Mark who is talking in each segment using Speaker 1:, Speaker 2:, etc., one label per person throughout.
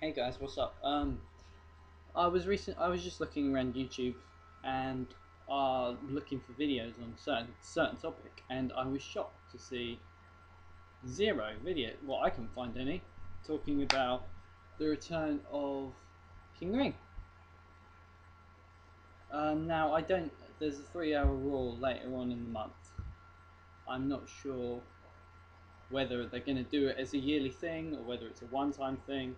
Speaker 1: Hey guys, what's up? I was just looking around YouTube and looking for videos on certain topic, and I was shocked to see zero video. Well, I couldn't find any talking about the return of King Ring. Now I don't. There's a 3-hour Raw later on in the month. I'm not sure whether they're going to do it as a yearly thing or whether it's a one-time thing.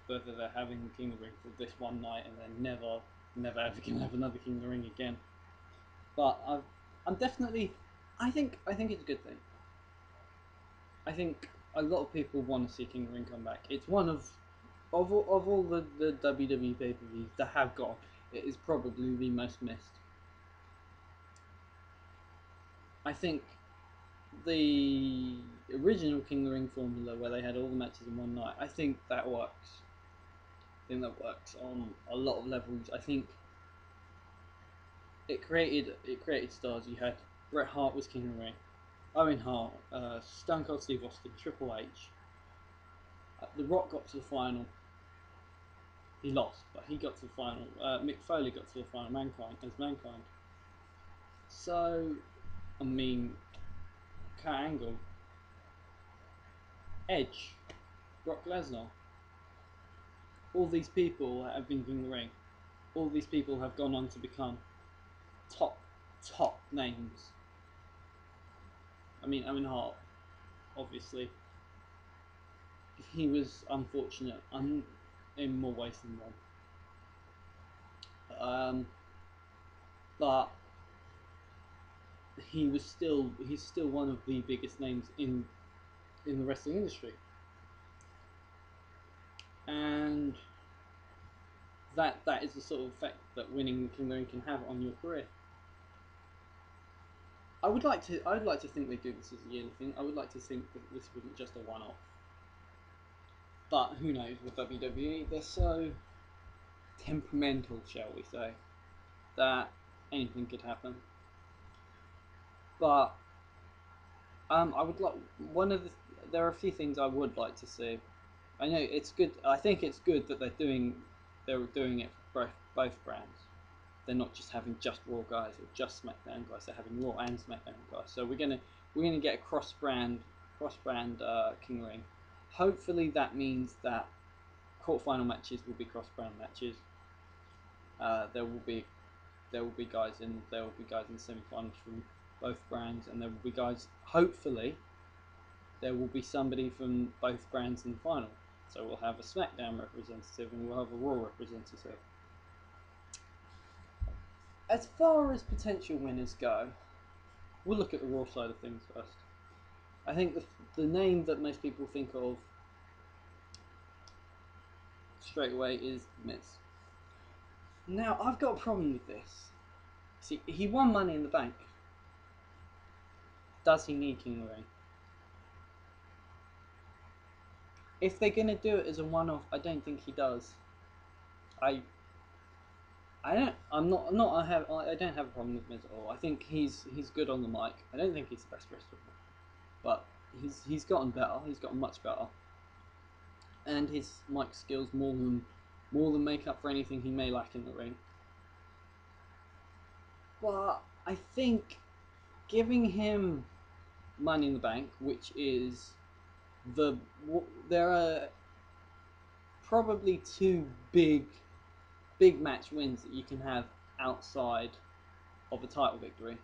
Speaker 1: Whether they're having King of the Ring for this one night and then never ever gonna have another King of the Ring again. But I'm definitely, I think it's a good thing. I think a lot of people want to see King of the Ring come back. It's one of all the WWE pay-per-views that have gone, it is probably the most missed. I think the original King of the Ring formula where they had all the matches in one night, I think that works. I think that works on a lot of levels. I think it created stars. You had Bret Hart was King of the Ring, Owen Hart, Stone Cold Steve Austin, Triple H. The Rock got to the final. He lost, but he got to the final. Mick Foley got to the final. Mankind. So, I mean, Kurt Angle, Edge, Brock Lesnar. All these people have been King of the Ring. All these people have gone on to become top names. I mean, Owen Hart, obviously, he was unfortunate in more ways than one. But he's still one of the biggest names in the wrestling industry, and that is the sort of effect that winning the King of the Ring can have on your career. I'd like to think they do this as a yearly thing. I would like to think that this wasn't just a one-off. But who knows with WWE? They're so temperamental, shall we say, that anything could happen. But I would like there are a few things I would like to see. I know it's good. I think it's good that they're doing it for both brands. They're not just having just Raw guys or just SmackDown guys. They're having Raw and SmackDown guys. So we're gonna get a cross brand King Ring. Hopefully that means that quarterfinal matches will be cross brand matches. There will be guys in semi-finals from both brands, and there will be guys. Hopefully, there will be somebody from both brands in the final. So we'll have a SmackDown representative and we'll have a Raw representative. As far as potential winners go, we'll look at the Raw side of things first. I think the name that most people think of straight away is Miz. Now, I've got a problem with this. See, he won Money in the Bank. Does he need King of the Ring? If they're gonna do it as a one-off, I don't think he does. I don't have a problem with Miz at all. I think he's good on the mic. I don't think he's the best wrestler, but he's gotten better. He's gotten much better, and his mic skills more than make up for anything he may lack in the ring. But I think giving him Money in the Bank, which is there are probably two big match wins that you can have outside of a title victory.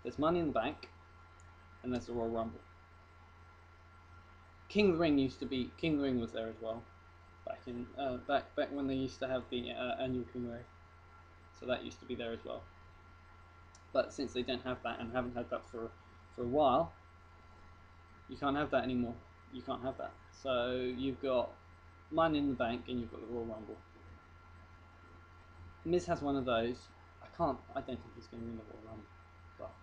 Speaker 1: There's Money in the Bank, and there's the Royal Rumble. King of the Ring was there as well, back when they used to have the annual King of the Ring. So that used to be there as well. But since they don't have that and haven't had that for a while, you can't have that anymore. You can't have that. So you've got Money in the Bank and you've got the Royal Rumble. Miz has one of those. I don't think he's going to win the Royal Rumble. But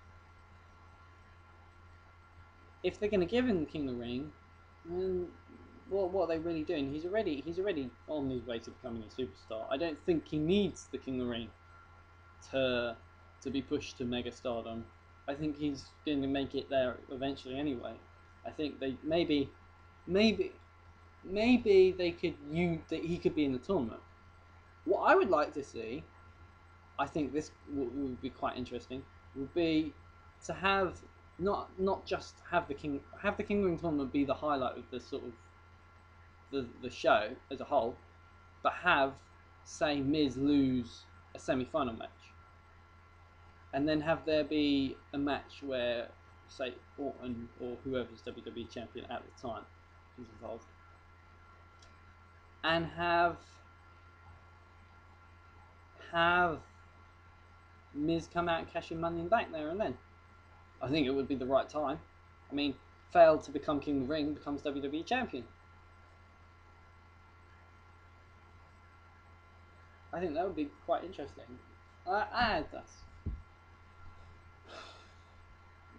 Speaker 1: if they're going to give him the King of the Ring, then what are they really doing? He's already on his way to becoming a superstar. I don't think he needs the King of the Ring to be pushed to mega stardom. I think he's going to make it there eventually anyway. I think they maybe maybe that he could be in the tournament. What I would like to see, I think this would be quite interesting, would be to have not just have the King Ring tournament be the highlight of the sort of the show as a whole, but have, say, Miz lose a semi-final match, and then have there be a match where, say, Orton or whoever's WWE champion at the time is involved, and have Miz come out and cash in Money in the Bank there and then. I think it would be the right time. I mean, failed to become King of the Ring, becomes WWE champion. I think that would be quite interesting. That's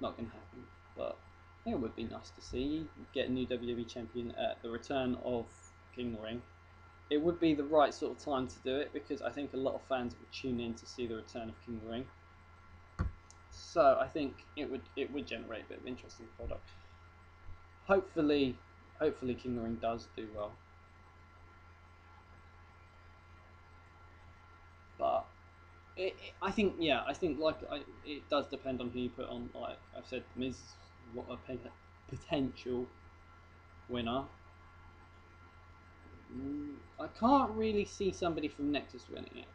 Speaker 1: not going to happen, but I think it would be nice to see get a new WWE champion at the return of King of the Ring. It would be the right sort of time to do it because I think a lot of fans would tune in to see the return of King of the Ring. So I think it would generate a bit of interest in the product. Hopefully King of the Ring does do well. But I think it does depend on who you put on. Like I've said, Miz is a potential winner. I can't really see somebody from Nexus winning it.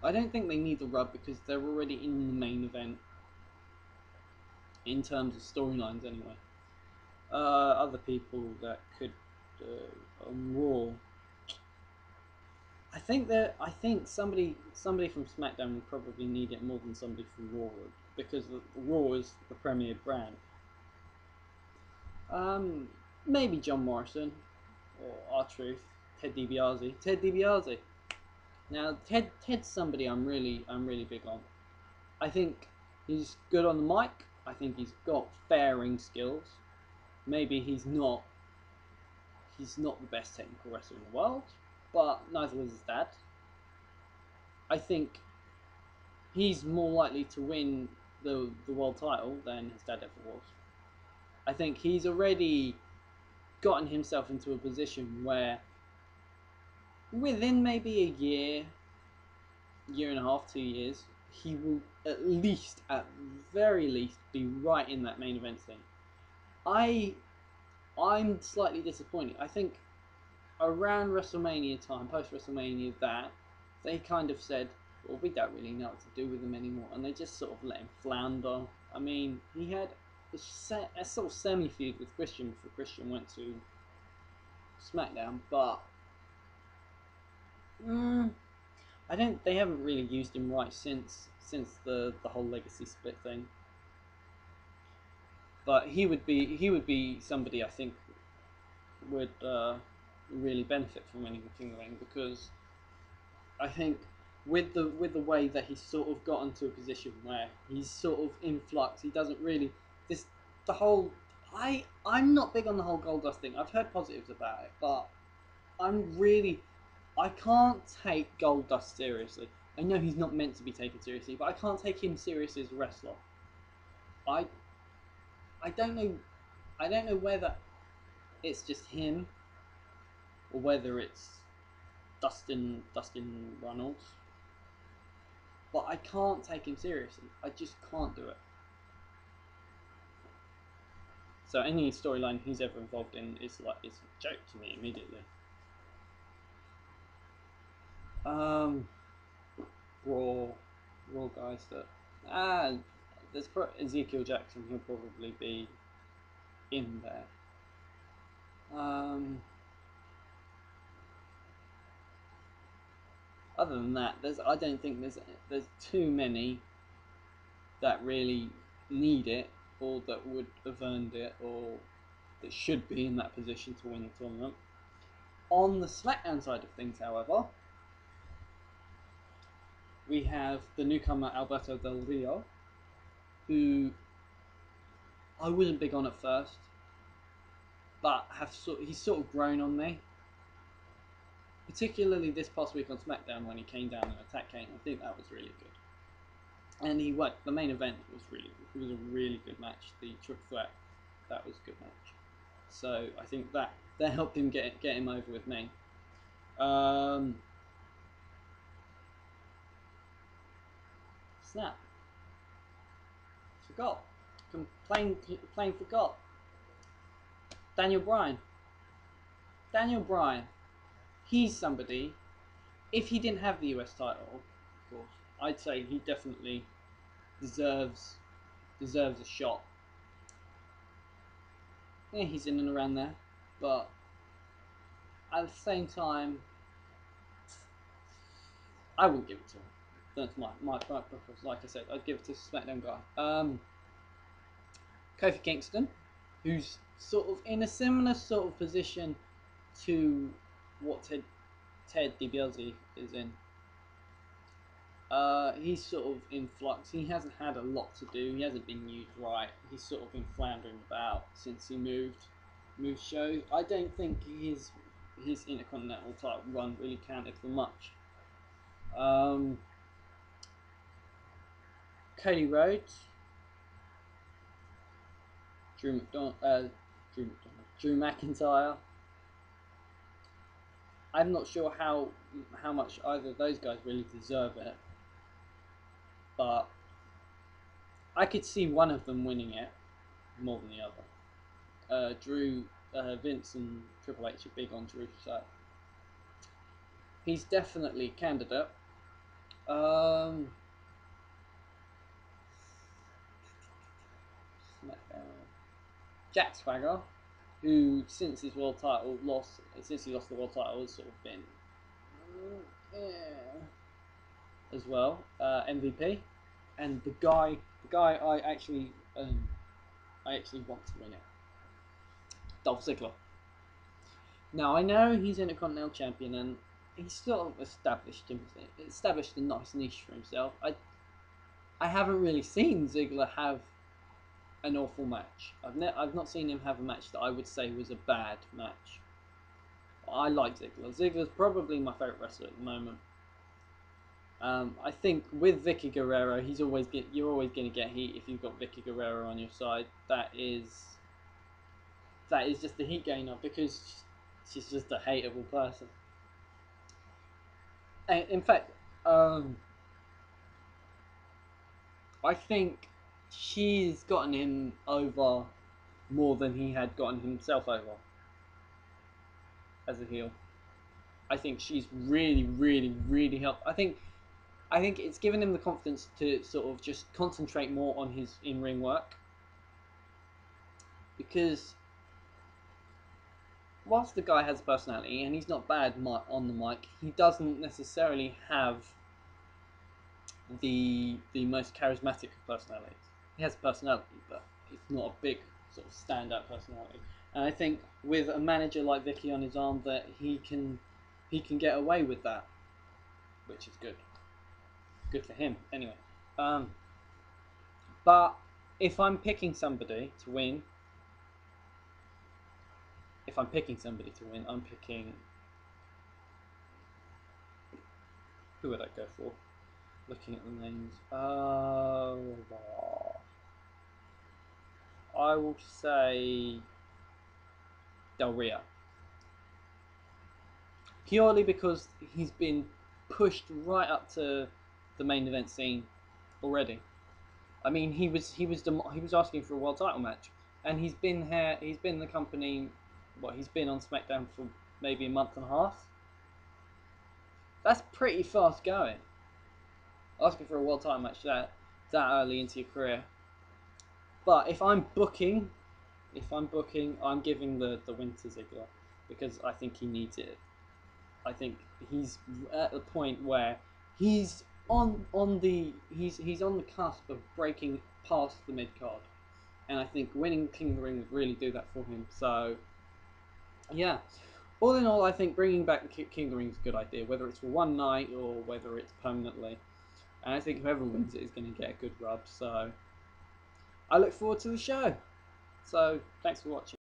Speaker 1: I don't think they need the rub because they're already in the main event in terms of storylines anyway. Other people that could on Raw. I think somebody from SmackDown would probably need it more than somebody from Raw would because Raw is the premier brand. Maybe John Morrison or R-Truth, Ted DiBiase. Now Ted's somebody I'm really big on. I think he's good on the mic. I think he's got fair ring skills. Maybe he's not the best technical wrestler in the world, but neither was his dad. I think he's more likely to win the world title than his dad ever was. I think he's already gotten himself into a position where within maybe a year and a half, 2 years, he will at very least, be right in that main event thing. I'm slightly disappointed. I think around WrestleMania time, post WrestleMania, that they kind of said, well, we don't really know what to do with him anymore, and they just sort of let him flounder. I mean, he had a sort of semi-feud with Christian before Christian went to SmackDown, but they haven't really used him right since the whole legacy split thing. But he would be somebody I think would really benefit from winning the King of the Ring because I think with the way that he's sort of gotten to a position where he's sort of in flux, he doesn't really I'm not big on the whole Goldust thing. I've heard positives about it, but I can't take Goldust seriously. I know he's not meant to be taken seriously, but I can't take him seriously as a wrestler. I don't know whether it's just him or whether it's Dustin Runnels, but I can't take him seriously. I just can't do it. So any storyline he's ever involved in is a joke to me immediately. Raw guys that there's Ezekiel Jackson. He'll probably be in there. Other than that, I don't think there's too many that really need it or that would have earned it or that should be in that position to win the tournament. On the SmackDown side of things, however, we have the newcomer Alberto Del Rio, who I wasn't big on at first, but he's sort of grown on me. Particularly this past week on SmackDown when he came down and attacked Kane, I think that was really good. And he worked. The main event was a really good match. The triple threat That was a good match. So I think that helped him get him over with me. Snap. Forgot. Plain forgot. Daniel Bryan. Daniel Bryan. He's somebody. If he didn't have the US title, of course, I'd say he definitely deserves a shot. Yeah, he's in and around there, but at the same time, I wouldn't give it to him. That's my preference. Like I said, I'd give it to SmackDown guy. Kofi Kingston, who's sort of in a similar sort of position to what Ted DiBiase is in. He's sort of in flux. He hasn't had a lot to do. He hasn't been used right. He's sort of been floundering about since he moved show. I don't think his Intercontinental title run really counted for much. Cody Rhodes, Drew McIntyre. I'm not sure how much either of those guys really deserve it, but I could see one of them winning it more than the other. Vince and Triple H are big on Drew, so he's definitely a candidate. Jack Swagger, who since he lost the world title, has sort of been as well. MVP, and the guy I actually want to win it. Dolph Ziggler. Now I know he's Intercontinental Champion and he's sort of established a nice niche for himself. I haven't really seen Ziggler have an awful match. I've not seen him have a match that I would say was a bad match. I like Ziggler. Ziggler's probably my favourite wrestler at the moment. I think with Vicky Guerrero, you're always going to get heat if you've got Vicky Guerrero on your side. That is just the heat gainer because she's just a hateable person. And in fact, I think she's gotten him over more than he had gotten himself over as a heel. I think she's really, really, really helped. I think it's given him the confidence to sort of just concentrate more on his in-ring work, because whilst the guy has a personality and he's not bad on the mic, he doesn't necessarily have the most charismatic of personalities. He has a personality, but it's not a big sort of standout personality. And I think with a manager like Vicky on his arm, that he can get away with that, which is good. Good for him, anyway. But if I'm picking somebody to win, I'm picking. Who would I go for? Looking at the names. I will say Del Rio. Purely because he's been pushed right up to the main event scene already. I mean, he was asking for a world title match, and he's been in the company. He's been on SmackDown for maybe a month and a half. That's pretty fast going. Asking for a world title match that early into your career. But if I'm booking, I'm giving the win to Ziggler because I think he needs it. I think he's at the point where he's on the cusp of breaking past the mid card, and I think winning King of the Ring would really do that for him. So, yeah, all in all, I think bringing back the King of the Ring is a good idea, whether it's for one night or whether it's permanently. And I think whoever wins it is going to get a good rub. So, I look forward to the show. So, thanks for watching.